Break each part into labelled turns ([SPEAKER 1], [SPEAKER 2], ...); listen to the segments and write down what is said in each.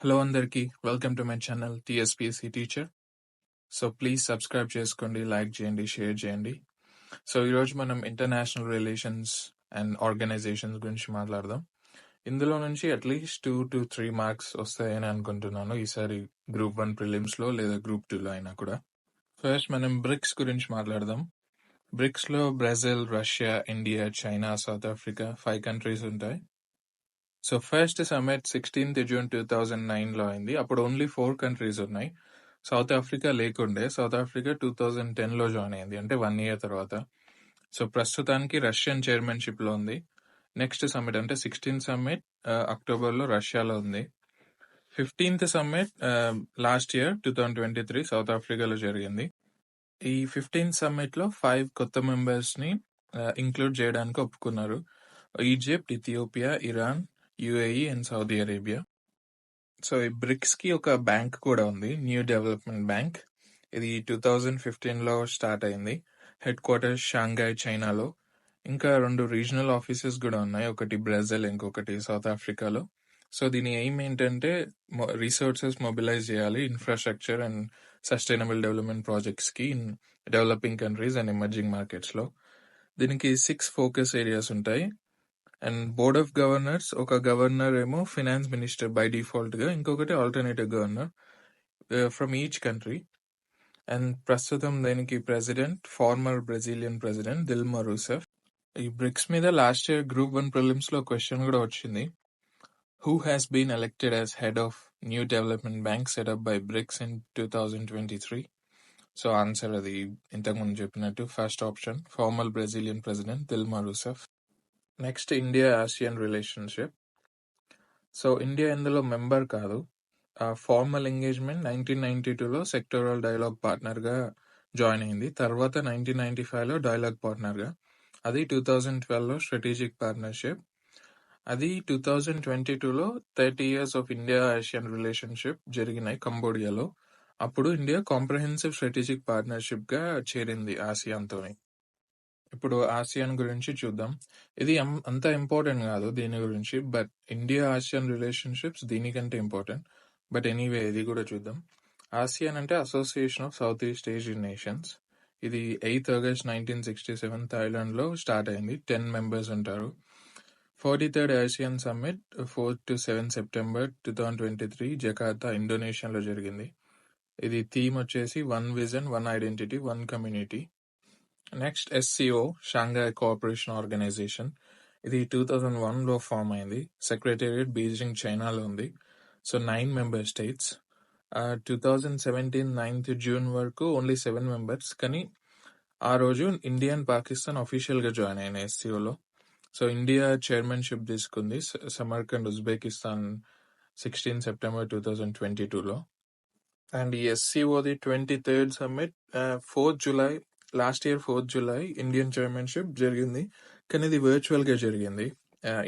[SPEAKER 1] Hello అందరికీ welcome to my channel TSPSC teacher. So please subscribe చేసుకోండి, like చేయండి, share చేయండి. సో ఈరోజు మనం ఇంటర్నేషనల్ రిలేషన్స్ అండ్ ఆర్గనైజేషన్స్ గురించి మాట్లాడదాం. ఇందులో నుంచి అట్లీస్ట్ 2 to 3 మార్క్స్ వస్తాయని అనుకుంటున్నాను ఈసారి గ్రూప్ 1 ప్రిలిమ్స్లో లేదా గ్రూప్ 2లో అయినా కూడా. ఫస్ట్ మనం బ్రిక్స్ గురించి మాట్లాడదాం. బ్రిక్స్లో Brazil, Russia, India, China, South Africa 5 countries ఉంటాయి. So first summit 16th June 2009లో అయింది. అప్పుడు ఓన్లీ 4 కంట్రీస్ ఉన్నాయి. సౌత్ ఆఫ్రికా లేకుండే. సౌత్ ఆఫ్రికా 2010లో జాయిన్ అయింది, అంటే 1 year తర్వాత. సో ప్రస్తుతానికి రష్యన్ చైర్మన్షిప్ లో ఉంది. నెక్స్ట్ సమ్మిట్ అంటే 16th సమ్మిట్ అక్టోబర్లో రష్యాలో ఉంది. 15th summit last year 2023 south ఆఫ్రికాలో జరిగింది. ఈ 15th సమ్మిట్ లో 5 కొత్త మెంబర్స్ ని ఇంక్లూడ్ చేయడానికి ఒప్పుకున్నారు. Egypt, Ethiopia, Iran, UAE and Saudi Arabia. So ఈ బ్రిక్స్ కి ఒక బ్యాంక్ కూడా ఉంది, న్యూ డెవలప్మెంట్ బ్యాంక్. ఇది 2015లో స్టార్ట్ అయింది. హెడ్ క్వార్టర్స్ షాంఘై, చైనాలో. ఇంకా 2 రీజనల్ ఆఫీసెస్ కూడా ఉన్నాయి, ఒకటి బ్రెజిల్, ఇంకొకటి సౌత్ ఆఫ్రికాలో. సో దీని ఎయిమ్ ఏంటంటే రీసోర్సెస్ మొబిలైజ్ చేయాలి infrastructure and sustainable development projects కి in developing countries and emerging markets లో. దీనికి 6 ఫోకస్ ఏరియాస్ ఉంటాయి. అండ్ బోర్డ్ ఆఫ్ గవర్నర్స్, ఒక గవర్నర్ ఏమో ఫినాన్స్ మినిస్టర్ బై డిఫాల్ట్ గా, ఇంకొకటి alternative governor from each country. And ప్రస్తుతం దీనికి president former Brazilian president Dilma Rousseff. ఈ బ్రిక్స్ మీద లాస్ట్ ఇయర్ గ్రూప్ 1 ప్రిలిమ్స్ లో క్వశ్చన్ కూడా వచ్చింది. Who has been elected as head of new development bank set up by BRICS in 2023? So answer అది ఇంతకుముందు చెప్పినట్టు first option, former Brazilian president Dilma Rousseff. Next India ASEAN relationship. So India ఇందులో member కాదు. Formal engagement 1992లో sectoral dialogue partner గా join అయింది. తర్వాత 1995లో dialogue partner గా, అది 2012లో స్ట్రాటజిక్ పార్ట్నర్షిప్. అది 2022లో 30 years of India ASEAN relationship జరిగినాయి కంబోడియాలో. అప్పుడు ఇండియా కాంప్రహెన్సివ్ స్ట్రాటజిక్ పార్ట్నర్షిప్ గా చేరింది ఆసియాన్తోని. ఇప్పుడు ఆసియాన్ గురించి చూద్దాం. ఇది అంత ఇంపార్టెంట్ కాదు దీని గురించి, బట్ ఇండియా ఆసియాన్ రిలేషన్షిప్స్ దీనికంటే ఇంపార్టెంట్. బట్ ఎనీవే ఇది కూడా చూద్దాం. ఆసియాన్ అంటే association of south east Asian nations. ఇది 8th August 1967 థాయిలాండ్ లో స్టార్ట్ అయింది. 10 members ఉంటారు. 43rd ASEAN summit 4th to 7th September 2023 Jakarta, ఇండోనేషియాలో జరిగింది. ఇది థీమ్ వచ్చేసి 1 vision, 1 identity, 1 community. Next SCO, Shanghai cooperation organisation. ఇది 2001లో ఫామ్ అయింది. సెక్రటేరియట్ బీజింగ్, చైనాలో ఉంది. So 9 member states. 2017 9th June వరకు ఓన్లీ 7 members, కానీ ఆ రోజు ఇండియా అండ్ పాకిస్తాన్ అఫీషియల్ గా జాయిన్ అయినాయి SCOలో. సో ఇండియా చైర్మన్షిప్ తీసుకుంది సమర్కండ్, ఉజ్బెకిస్తాన్ 16 September 2022లో. అండ్ ఈ SCOది 23rd summit 4th July, last year 4th July Indian chairmanship జరిగింది, కానీ ఇది వర్చువల్ గా జరిగింది,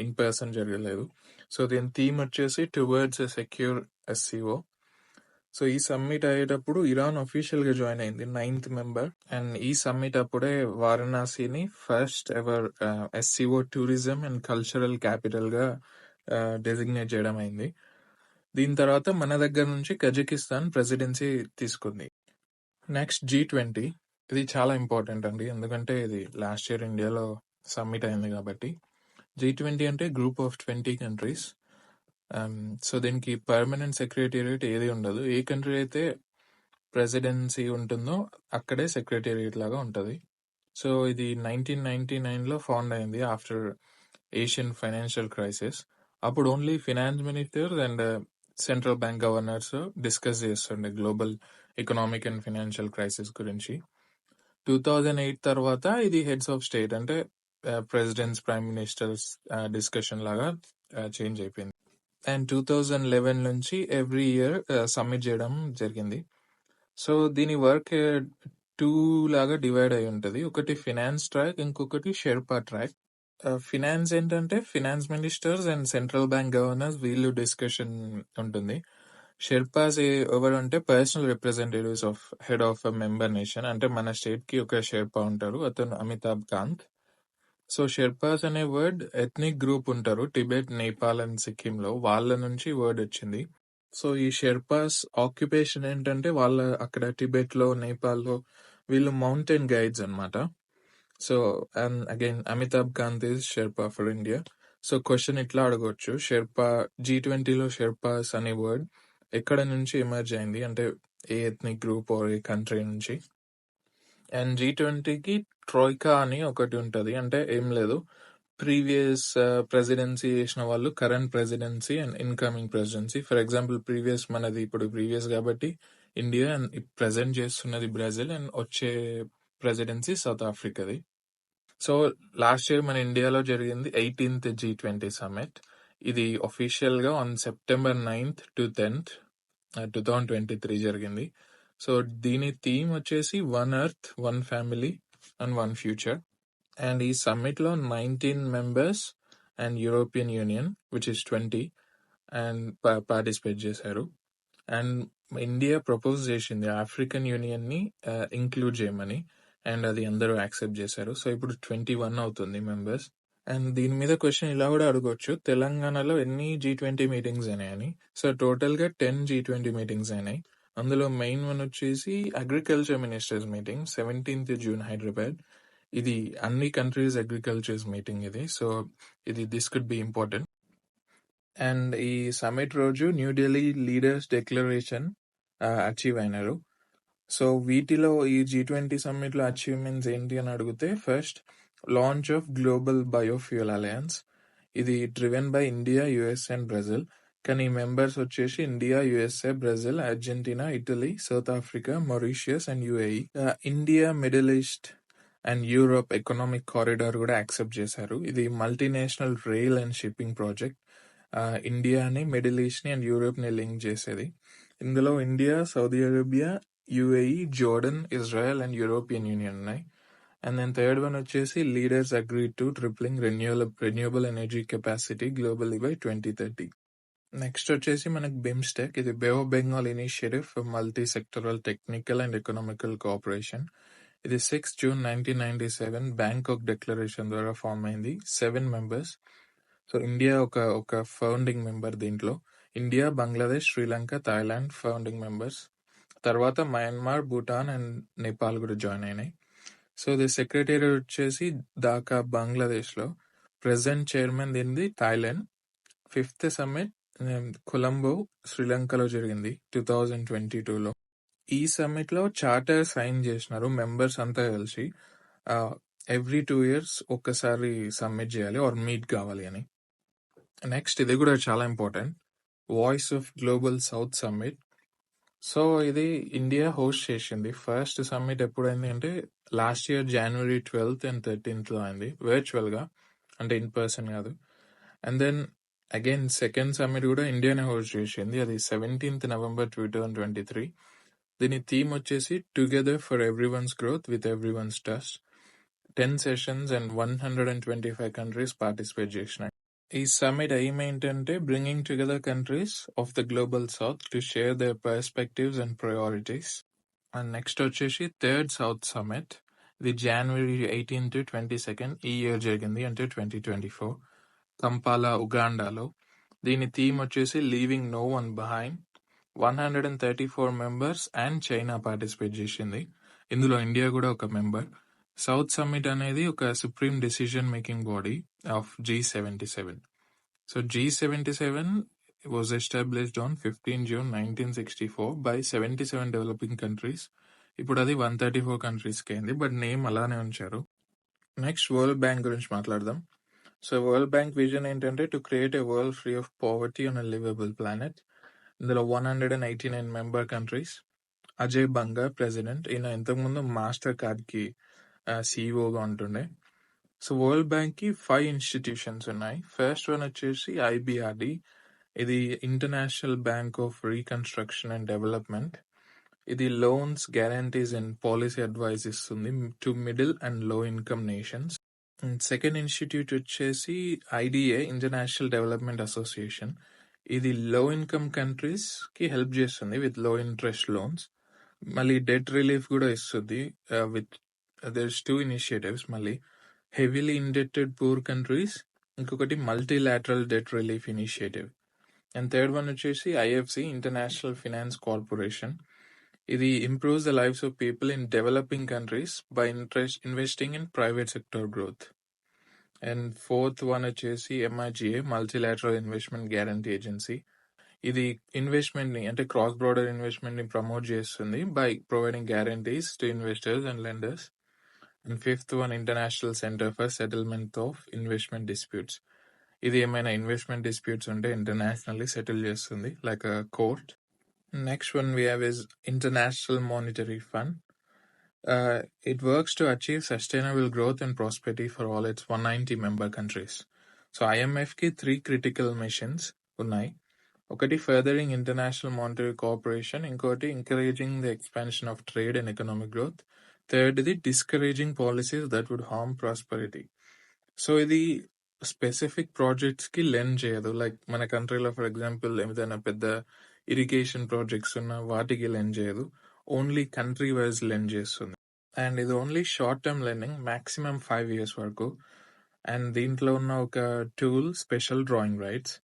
[SPEAKER 1] ఇన్ పర్సన్ జరగలేదు. సో దీని థీమ్ వచ్చేసి towards a secure SCO. So ఈ సమ్మిట్ అయ్యేటప్పుడు ఇరాన్ అఫీషియల్ గా జాయిన్ అయింది, 9th member. అండ్ ఈ సమ్మిట్ అప్పుడే వారణాసిని first ever SCO tourism and cultural capital గా డెసిగ్నేట్ చేయడం అయింది. దీని తర్వాత మన దగ్గర నుంచి కజకిస్తాన్ ప్రెసిడెన్సీ తీసుకుంది. Next G20. ఇది చాలా ఇంపార్టెంట్ అండి, ఎందుకంటే ఇది లాస్ట్ ఇయర్ ఇండియాలో సమ్మిట్ అయింది కాబట్టి. G20 అంటే గ్రూప్ ఆఫ్ 20 countries. సో దీనికి పర్మనెంట్ సెక్రటేరియట్ ఏది ఉండదు. ఏ కంట్రీ అయితే ప్రెసిడెన్సీ ఉంటుందో అక్కడే సెక్రటేరియట్ లాగా ఉంటుంది. సో ఇది 1999లో ఫౌండ్ అయింది ఆఫ్టర్ ఏషియన్ ఫైనాన్షియల్ క్రైసిస్. అప్పుడు only finance ministers and central bank governors discuss చేస్తుండే global economic and financial crisis గురించి. 2008 తర్వాత ఇది హెడ్స్ ఆఫ్ స్టేట్, అంటే ప్రెసిడెంట్స్, ప్రైమ్ మినిస్టర్స్ డిస్కషన్ లాగా చేంజ్ అయిపోయింది. అండ్ 2011 నుంచి ఎవ్రీ ఇయర్ సబ్మిట్ చేయడం జరిగింది. సో దీని వర్క్ 2 లాగా డివైడ్ అయి ఉంటుంది. ఒకటి ఫినాన్స్ ట్రాక్, ఇంకొకటి షెర్పా ట్రాక్. ఫినాన్స్ ఏంటంటే finance ministers and central bank governors వీళ్ళు డిస్కషన్ ఉంటుంది. షెర్పాస్ ఎవరు అంటే personal representatives of head of a member nation. అంటే మన స్టేట్ కి ఒక షెర్పా ఉంటారు, అతను అమితాబ్ కాంత్. సో షెర్పాస్ అనే వర్డ్ ఎథ్నిక్ గ్రూప్ ఉంటారు టిబెట్, నేపాల్ అండ్ సిక్కిం లో, వాళ్ళ నుంచి వర్డ్ వచ్చింది. సో ఈ షెర్పాస్ ఆక్యుపేషన్ ఏంటంటే వాళ్ళ అక్కడ టిబెట్లో నేపాల్లో వీళ్ళు మౌంటైన్ గైడ్స్ అన్నమాట. So and again Amitabh Kant is sherpa for India. So question ఇట్లా అడగొచ్చు, షెర్పా G20లో షెర్పాస్ అనే వర్డ్ ఎక్కడ నుంచి ఎమర్జ్ అయింది అంటే a ethnic group or a country నుంచి. అండ్ G20కి ట్రోయికా అని ఒకటి ఉంటది, అంటే ఏం లేదు, ప్రీవియస్ ప్రెసిడెన్సీ చేసిన వాళ్ళు, current presidency and incoming presidency. For example previous మనది ఇప్పుడు ప్రీవియస్ కాబట్టి ఇండియా, అండ్ ప్రెసెంట్ చేస్తున్నది బ్రెజిల్, అండ్ వచ్చే ప్రెసిడెన్సీ సౌత్ ఆఫ్రికాది. సో లాస్ట్ ఇయర్ మన ఇండియాలో జరిగింది 18th G20 సమ్మిట్. ఇది ఒఫీషియల్ గా on September 9th to 10th 2023 జరిగింది. సో దీని థీమ్ వచ్చేసి one earth, one family and one future. And ఈ సమ్మిట్ లో 19 members and European union which is 20 and participate చేశారు. అండ్ ఇండియా ప్రపోజ్ చేసింది African union ని ఇంక్లూడ్ చేయమని, అండ్ అది అందరూ యాక్సెప్ట్ చేశారు. సో ఇప్పుడు 21 అవుతుంది మెంబర్స్. అండ్ దీని మీద క్వశ్చన్ ఇలా కూడా అడగొచ్చు, తెలంగాణలో ఎన్ని G20 మీటింగ్స్ అయినాయని. సో టోటల్ గా 10 G20 మీటింగ్స్ అయినాయి. అందులో మెయిన్ వన్ వచ్చేసి agriculture ministers meeting 17th June Hyderabad. ఇది అన్ని కంట్రీస్ అగ్రికల్చర్స్ మీటింగ్ ఇది. సో ఇది this could be important. And ఈ సమిట్ రోజు న్యూఢిల్లీ లీడర్స్ డిక్లరేషన్ అచీవ్ అయినారు. సో వీటిలో ఈ G20 సమ్మిట్ లో అచీవ్మెంట్స్ ఏంటి అని అడిగితే, first launch of global biofuel alliance. ఇది driven by India, US and Brazil. కానీ మెంబర్స్ వచ్చేసి India, USA, Brazil, Argentina, Italy, South Africa, Mauritius and UAE. India, Middle East and Europe economic corridor కూడా accept చేశారు. ఇది multinational rail and shipping project. ఇండియాని, Middle East ని and Europe ని link చేసేది. ఇందులో India, Saudi Arabia, UAE, Jordan, Israel and European Union ఉన్నాయి. And then third one వచ్చేసి leaders agree to tripling renewable energy capacity globally by 2030. Next వచ్చేసి మనకి BIMSTEC. ఇది Bay of Bengal initiative for multi sectoral technical and economical cooperation. ఇది 6 June 1997 Bangkok declaration ద్వారా form అయింది. 7 members. So India ఒక founding member దీంట్లో. India, Bangladesh, Sri Lanka, Thailand founding members. తర్వాత Myanmar, Bhutan and Nepal కూడా జాయిన్ అయినాయి. సో ది సెక్రటరీ వచ్చేసి ఢాకా, బంగ్లాదేశ్ లో. ప్రెసెంట్ చైర్మన్ దీనిది థాయిలాండ్. 5th సమ్మిట్ కొలంబో, శ్రీలంకలో జరిగింది 2022లో. ఈ సమ్మిట్ లో చార్టర్ సైన్ చేసినారు మెంబర్స్ అంతా కలిసి. ఎవ్రీ 2 years ఒక్కసారి సబ్మిట్ చేయాలి ఆర్ మీట్ కావాలి అని. నెక్స్ట్ ఇది కూడా చాలా important, voice of global south summit. So ఇది ఇండియా హోస్ట్ చేసింది. ఫస్ట్ సమ్మిట్ ఎప్పుడైంది అంటే last year January 12th and 13th లో అయింది, వర్చువల్ గా, అంటే ఇన్ పర్సన్ కాదు. And then again second summit కూడా ఇండియానే హోస్ట్ చేసింది, అది 17th November 2023. దీని థీమ్ వచ్చేసి together for everyone's growth with everyone's trust. 10 sessions and 125 countries participate చేసినాయి. ఈ సమ్మిట్ ఎయిమ్ ఏంటంటే bringing together countries of the global south to share their perspectives and priorities. And next వచ్చేసి third south summit. ఇది January 18 to 22 ఈ year జరిగింది, అంటే 2024, కంపాలా, ఉగాండాలో. దీని theme వచ్చేసి leaving no one behind. 134 members and China participate చేసింది. ఇందులో ఇండియా కూడా ఒక మెంబర్. సౌత్ సమ్మిట్ అనేది ఒక supreme decision making body of G77. So G77 was established on 15 June 1964 by 77 developing countries. ఇప్పుడు అది 134 countries కి అయింది, బట్ నేమ్ అలానే ఉంచారు. నెక్స్ట్ వరల్డ్ బ్యాంక్ గురించి మాట్లాడదాం. సో వరల్డ్ బ్యాంక్ విజన్ ఏంటంటే to create a world free of poverty on a liveable planet. ఇందులో 189 మెంబర్ కంట్రీస్. అజయ్ బంగా ప్రెసిడెంట్. ఈయన ఇంతకుముందు మాస్టర్ కార్డ్ కి సిఇఓగా ఉంటుండే. సో వరల్డ్ బ్యాంక్ కి 5 ఇన్స్టిట్యూషన్స్ ఉన్నాయి. ఫస్ట్ వన్ వచ్చేసి IBRD. ఇది international bank of reconstruction and development. ఇది loans, guarantees and policy advice ఇస్తుంది to middle and low income nations. Second institute వచ్చేసి IDA, ఇంటర్నేషనల్ డెవలప్మెంట్ అసోసియేషన్. ఇది లో ఇన్కమ్ కంట్రీస్ కి help చేస్తుంది with low interest loans. మళ్ళీ debt relief కూడా ఇస్తుంది with there's 2 initiatives. మళ్ళీ హెవీలీ ఇండెటెడ్ పూర్ కంట్రీస్, ఇంకొకటి multilateral debt relief initiative. And third one వచ్చేసి ఐఎఫ్సి, ఇంటర్నేషనల్ ఫినాన్స్ కార్పొరేషన్. ఇది improves the lifes of people in developing countries by investing in private sector growth. And fourth one వచ్చేసి MIGA, multilateral investment guarantee agency. ఇది investment ని అంటే cross border investment ని promote చేస్తుంది by providing guarantees to investors and lenders. And fifth one international centre for settlement of investment disputes. ఇది ఏమైనా investment disputes ఉంటే internationally settle చేస్తుంది like a court. Next one we have is International Monetary Fund. It works to achieve sustainable growth and prosperity for all its 190 member countries. So IMF ki 3 critical missions unnai. ఒకటి furthering international monetary cooperation, ఇంకోటి encouraging the expansion of trade and economic growth, third ఇది discouraging policies that would harm prosperity. So ఇది specific projects కి lend చేయదు. Like మన కంట్రీలో for example ఏదైనా పెద్ద ఇరిగేషన్ ప్రాజెక్ట్స్ ఉన్న వాటికి లెండ్ చేయదు, ఓన్లీ కంట్రీ వైజ్ లెండ్ చేస్తుంది. అండ్ ఇది only short term lending, maximum 5 years వరకు. అండ్ దీంట్లో ఉన్న ఒక టూల్ స్పెషల్ డ్రాయింగ్ రైట్స్.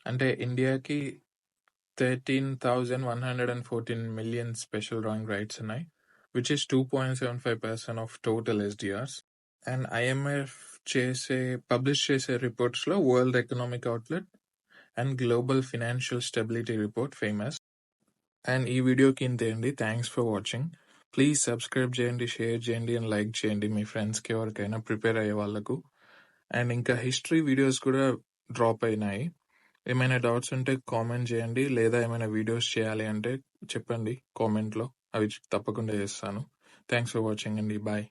[SPEAKER 1] అంటే ఇండియాకి 13,114 million స్పెషల్ డ్రాయింగ్ రైట్స్ ఉన్నాయి, which is 2.75% of total SDRs. And IMF publish చేసే రిపోర్ట్స్ లో world economic outlet and global financial stability report famous. And ఈ వీడియోకి ఇంతేండి. Thanks for watching. Please subscribe చేయండి, share చేయండి అండ్ లైక్ చేయండి మీ ఫ్రెండ్స్కి ఎవరికైనా ప్రిపేర్ అయ్యే వాళ్ళకు. అండ్ ఇంకా హిస్టరీ వీడియోస్ కూడా డ్రాప్ అయినాయి. ఏమైనా డౌట్స్ ఉంటే కామెంట్ చేయండి, లేదా ఏమైనా వీడియోస్ చేయాలి అంటే చెప్పండి కామెంట్లో, అవి తప్పకుండా చేస్తాను. థ్యాంక్స్ ఫర్ వాచింగ్ అండి. బాయ్.